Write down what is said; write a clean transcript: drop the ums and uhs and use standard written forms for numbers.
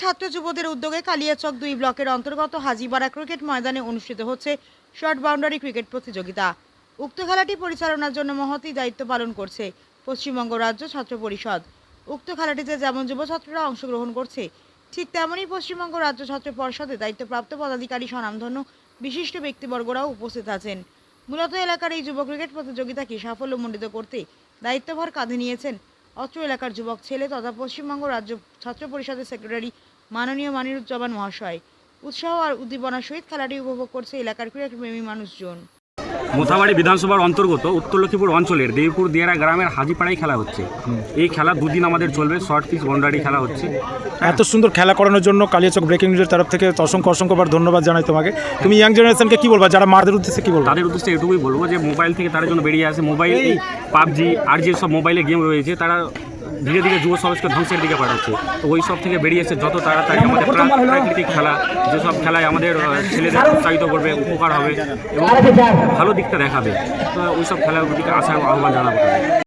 ছাত্র যুবদের উদ্যোগে কালিয়াচক 2 ব্লকের অন্তর্গত হাজিপাড়া ক্রিকেট ময়দানে অনুষ্ঠিত হচ্ছে শর্ট বাউন্ডারি ক্রিকেট প্রতিযোগিতা। উক্ত খেলাটি পরিচালনার জন্য মহতী দায়িত্ব পালন করছে পশ্চিমবঙ্গ রাজ্য ছাত্র পরিষদ। উক্ত খেলাটিতে যেমন যুব ছাত্ররা অংশগ্রহণ করছে, ঠিক তেমনই পশ্চিমবঙ্গ রাজ্য ছাত্র পরিষদে দায়িত্বপ্রাপ্ত পদাধিকারী স্বনামধন্য বিশিষ্ট ব্যক্তিবর্গরাও উপস্থিত আছেন। মূলত এলাকার এই যুব ক্রিকেট প্রতিযোগিতাকে সাফল্যমণ্ডিত করতে দায়িত্বভার কাঁধে নিয়েছেন অত্র এলাকার যুবক ছেলে তথা পশ্চিমবঙ্গ রাজ্য ছাত্র পরিষদের সেক্রেটারি মাননীয় মানিরুজ্জামান মহাশয়। উৎসাহ আর উদ্দীপনার সহিত খেলাটি উপভোগ করছে এলাকার ক্রিকেট প্রেমী মানুষজন। মোথাবাড়ি বিধানসভার অন্তর্গত উত্তর লক্ষ্মীপুর অঞ্চলের দেবপুর দিয়ারা গ্রামের হাজিপাড়ায় খেলা হচ্ছে। এই খেলা দুদিন আমাদের চলবে। শর্ট পিচ বাউন্ডারি খেলা হচ্ছে। এত সুন্দর খেলা করানোর জন্য কালিয়াচক ব্রেকিং নিউজের তরফ থেকে অসংখ্যবার ধন্যবাদ জানাই তোমাকে। তুমি ইয়াং জেনারেশনকে কি বলবা, যারা মাদের উদ্দেশ্যে কি বলবো? তাদের উদ্দেশ্যে এটুকুই বলবো যে মোবাইল থেকে তাদের জন্য বেরিয়ে আসে। মোবাইল এই পাবজি আর যে সব মোবাইলে গেম রয়েছে, তারা ধীরে ধীরে যুব সমাজকে ধ্বংসের দিকে পাঠাচ্ছে। তো ওই সব থেকে বেরিয়ে এসে যত তাড়াতাড়ি আমাদের প্রাকৃতিক খেলা, যেসব খেলায় আমাদের ছেলেদের উৎসাহিত করবে, উপকার হবে এবং ভালো দিকটা দেখাবে, তো ওই সব খেলার দিকে আসার আহ্বান জানাবো।